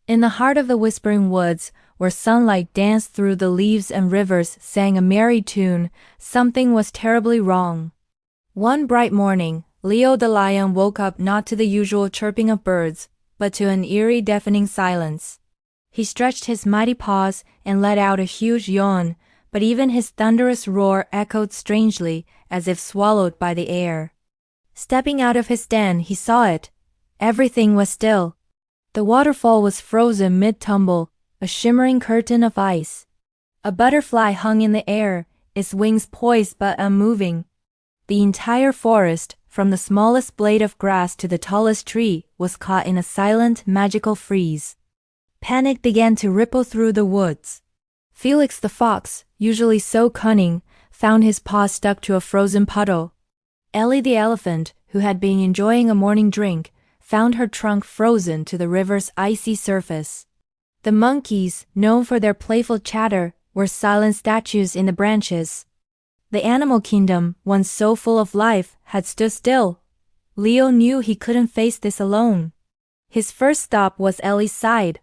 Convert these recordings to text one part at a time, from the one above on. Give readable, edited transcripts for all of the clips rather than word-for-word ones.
In the heart of the whispering woods, where sunlight danced through the leaves and rivers sang a merry tune, something was terribly wrong. One bright morning, Leo the lion woke up not to the usual chirping of birds, but to an eerie, deafening silence. He stretched his mighty paws and let out a huge yawn, but even his thunderous roar echoed strangely, as if swallowed by the air. Stepping out of his den, he saw it. Everything was still. The waterfall was frozen mid-tumble, a shimmering curtain of ice. A butterfly hung in the air, its wings poised but unmoving. The entire forest, from the smallest blade of grass to the tallest tree, was caught in a silent, magical freeze. Panic began to ripple through the woods. Felix the fox, usually so cunning, found his paw stuck to a frozen puddle. Ellie the elephant, who had been enjoying a morning drink, found her trunk frozen to the river's icy surface. The monkeys, known for their playful chatter, were silent statues in the branches. The animal kingdom, once so full of life, had stood still. Leo knew he couldn't face this alone. His first stop was Ellie's side.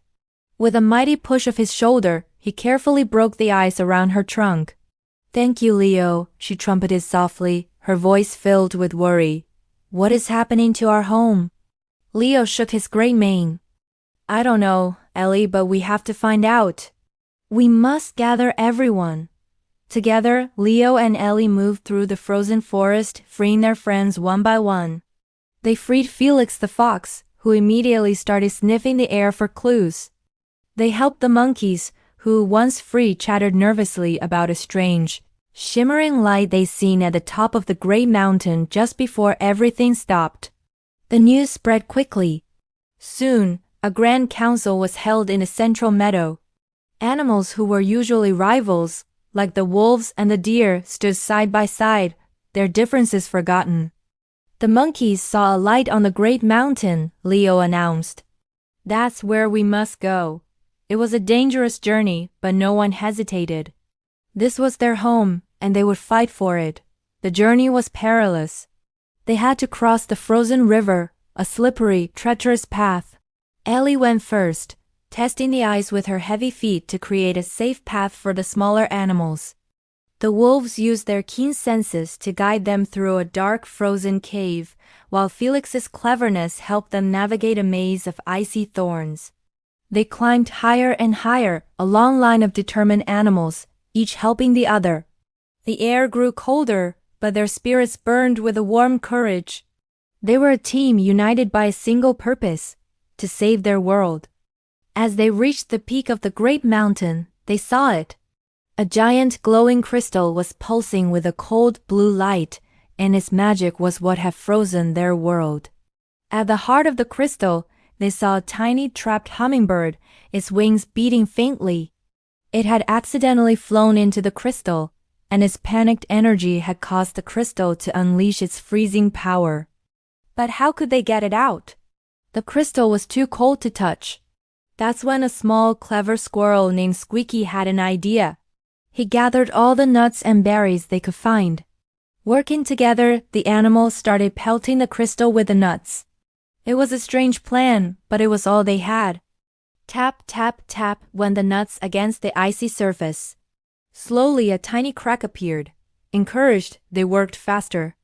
With a mighty push of his shoulder, he carefully broke the ice around her trunk. "Thank you, Leo," she trumpeted softly, her voice filled with worry. "What is happening to our home?" Leo shook his great mane. "I don't know, Ellie, but we have to find out. We must gather everyone." Together, Leo and Ellie moved through the frozen forest, freeing their friends one by one. They freed Felix the fox, who immediately started sniffing the air for clues. They helped the monkeys, who, once free, chattered nervously about a strange, shimmering light they'd seen at the top of the great mountain just before everything stopped. The news spread quickly. Soon, a grand council was held in the central meadow. Animals who were usually rivals, like the wolves and the deer, stood side by side, their differences forgotten. "The monkeys saw a light on the great mountain," Leo announced. "That's where we must go." It was a dangerous journey, but no one hesitated. This was their home, and they would fight for it. The journey was perilous. They had to cross the frozen river, a slippery, treacherous path. Ellie went first, testing the ice with her heavy feet to create a safe path for the smaller animals. The wolves used their keen senses to guide them through a dark, frozen cave, while Felix's cleverness helped them navigate a maze of icy thorns. They climbed higher and higher, a long line of determined animals, each helping the other. The air grew colder, but their spirits burned with a warm courage. They were a team united by a single purpose: to save their world. As they reached the peak of the great mountain, they saw it. A giant glowing crystal was pulsing with a cold blue light, and its magic was what had frozen their world. At the heart of the crystal, they saw a tiny trapped hummingbird, its wings beating faintly. It had accidentally flown into the crystal, and its panicked energy had caused the crystal to unleash its freezing power. But how could they get it out? The crystal was too cold to touch. That's when a small, clever squirrel named Squeaky had an idea. He gathered all the nuts and berries they could find. Working together, the animals started pelting the crystal with the nuts. It was a strange plan, but it was all they had. Tap, tap, tap went the nuts against the icy surface. Slowly, a tiny crack appeared. Encouraged, they worked faster.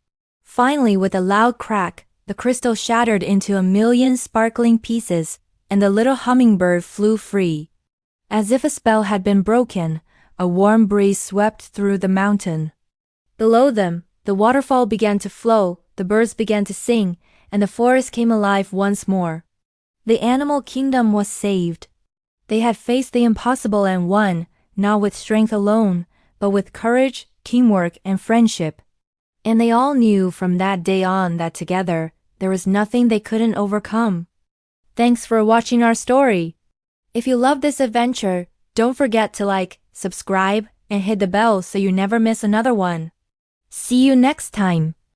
Finally, with a loud crack, the crystal shattered into a million sparkling pieces, and the little hummingbird flew free. As if a spell had been broken, a warm breeze swept through the mountain. Below them, the waterfall began to flow, the birds began to sing, and the forest came alive once more. The animal kingdom was saved. They had faced the impossible and won, not with strength alone, but with courage, teamwork, and friendship. And they all knew from that day on that together, there was nothing they couldn't overcome. Thanks for watching our story. If you love this adventure, don't forget to like, subscribe, and hit the bell so you never miss another one. See you next time.